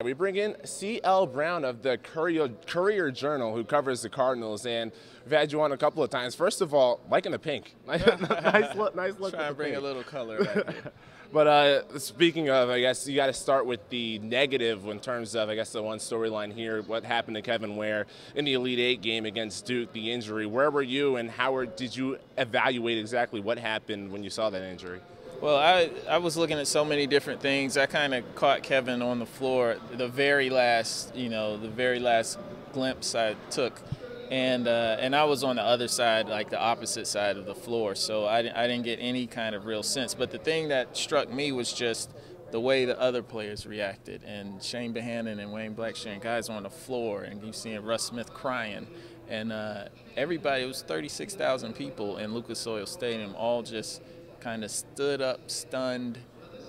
We bring in C.L. Brown of the Courier-Journal, who covers the Cardinals, and we've had you on a couple of times. First of all, liking the pink. nice look. Trying to bring a little color back here. But speaking of, I guess you got to start with the negative in terms of, I guess, the one storyline here, what happened to Kevin Ware in the Elite Eight game against Duke, the injury. Where were you, and how did you evaluate exactly what happened when you saw that injury? Well, I was looking at so many different things. I kind of caught Kevin on the floor the very last glimpse I took. And I was on the other side, like the opposite side of the floor, so I didn't get any kind of real sense. But the thing that struck me was just the way the other players reacted. And Shane Behannon and Wayne Blackshear, guys on the floor, and you seeing Russ Smith crying. And everybody, it was 36,000 people in Lucas Oil Stadium, all just kind of stood up, stunned,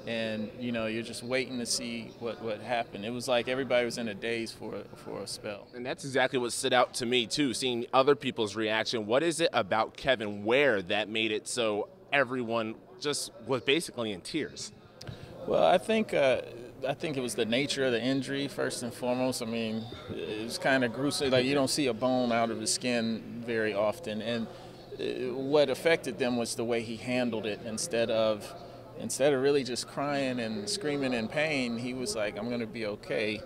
and you're just waiting to see what happened. It was like everybody was in a daze for a spell. And that's exactly what stood out to me too, seeing other people's reaction. What is it about Kevin Ware that made it so everyone just was basically in tears? Well, I think it was the nature of the injury first and foremost. I mean, it was kind of gruesome. Like, you don't see a bone out of his skin very often, and what affected them was the way he handled it. Instead of really just crying and screaming in pain, he was like, I'm going to be okay,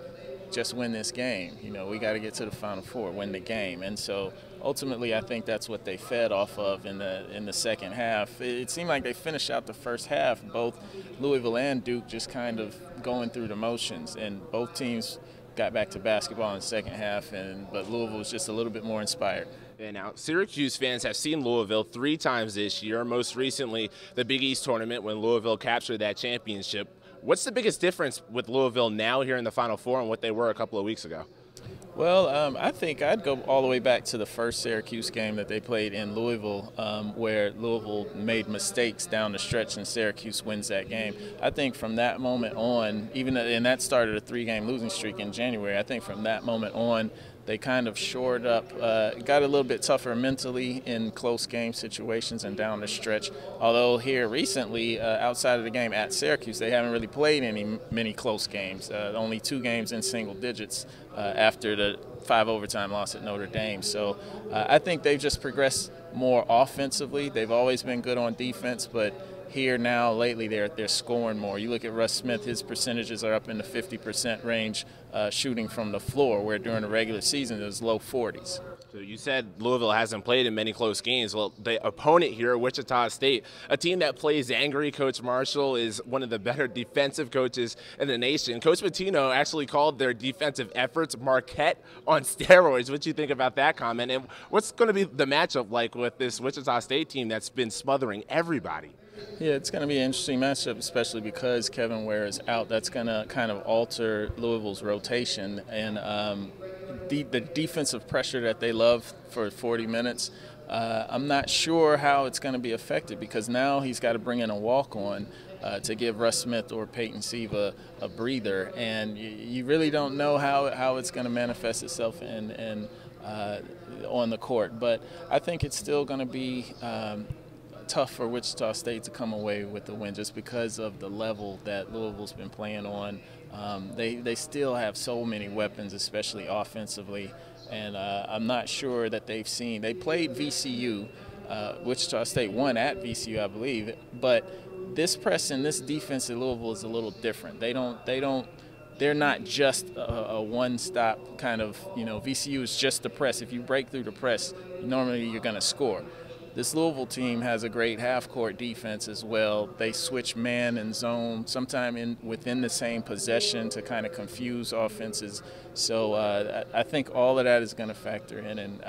just win this game. We got to get to the Final Four, win the game. And so ultimately I think that's what they fed off of in the second half. It seemed like they finished out the first half, both Louisville and Duke just kind of going through the motions, and both teams got back to basketball in the second half, but Louisville was just a little bit more inspired. And now, Syracuse fans have seen Louisville 3 times this year, most recently the Big East tournament when Louisville captured that championship. What's the biggest difference with Louisville now here in the Final Four and what they were a couple of weeks ago? Well, I think I'd go all the way back to the first Syracuse game that they played in Louisville, where Louisville made mistakes down the stretch and Syracuse wins that game. I think from that moment on, and that started a 3-game losing streak in January, I think from that moment on, they kind of shored up, got a little bit tougher mentally in close game situations and down the stretch. Although here recently, outside of the game at Syracuse, they haven't really played many close games. Only 2 games in single digits after the 5 overtime loss at Notre Dame. So I think they've just progressed more offensively. They've always been good on defense, but here now lately they're scoring more. You look at Russ Smith, his percentages are up in the 50% range shooting from the floor, where during the regular season it was low 40s. So you said Louisville hasn't played in many close games. Well, the opponent here, Wichita State, a team that plays angry. Coach Marshall is one of the better defensive coaches in the nation. Coach Pitino actually called their defensive efforts Marquette on steroids. What do you think about that comment? And what's going to be the matchup like with this Wichita State team that's been smothering everybody? Yeah, it's going to be an interesting matchup, especially because Kevin Ware is out. That's going to kind of alter Louisville's rotation, and the defensive pressure that they love for 40 minutes, I'm not sure how it's going to be affected, because now he's got to bring in a walk-on to give Russ Smith or Peyton Siva a breather, and you really don't know how it's going to manifest itself on the court. But I think it's still going to be tough for Wichita State to come away with the win, just because of the level that Louisville's been playing on. They still have so many weapons, especially offensively, and I'm not sure that they played VCU. Wichita State won at VCU, I believe, but this press and this defense at Louisville is a little different. They're not just a one-stop kind of, VCU is just the press. If you break through the press, normally you're going to score. This Louisville team has a great half-court defense as well. They switch man and zone, sometime within the same possession, to kind of confuse offenses. So I think all of that is going to factor in, and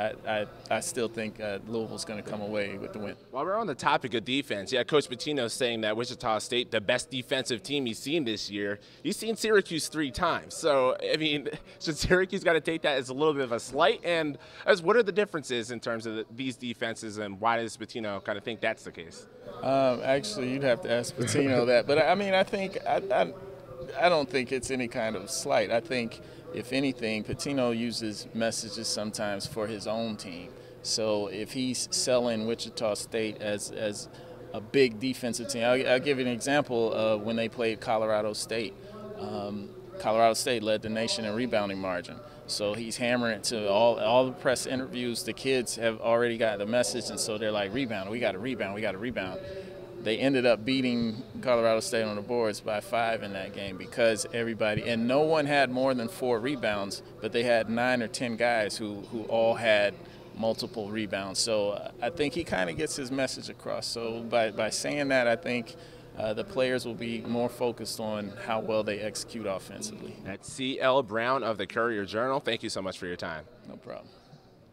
I still think Louisville's going to come away with the win. While we're on the topic of defense, Coach Pitino saying that Wichita State, the best defensive team he's seen this year. He's seen Syracuse 3 times. So, I mean, should Syracuse got to take that as a little bit of a slight? And what are the differences in terms of these defenses, and why does Pitino kind of think that's the case? Actually, you'd have to ask Pitino that. But, I mean, I don't think it's any kind of slight. I think, if anything, Pitino uses messages sometimes for his own team. So if he's selling Wichita State as a big defensive team, I'll give you an example of when they played Colorado State. Colorado State led the nation in rebounding margin. So he's hammering to all the press interviews. The kids have already got the message, and so they're like, rebound, we got to rebound, we got to rebound. They ended up beating Colorado State on the boards by 5 in that game because everybody, and no one had more than 4 rebounds, but they had 9 or 10 guys who all had multiple rebounds. So I think he kind of gets his message across. So by saying that, I think the players will be more focused on how well they execute offensively. That's C.L. Brown of the Courier-Journal. Thank you so much for your time. No problem.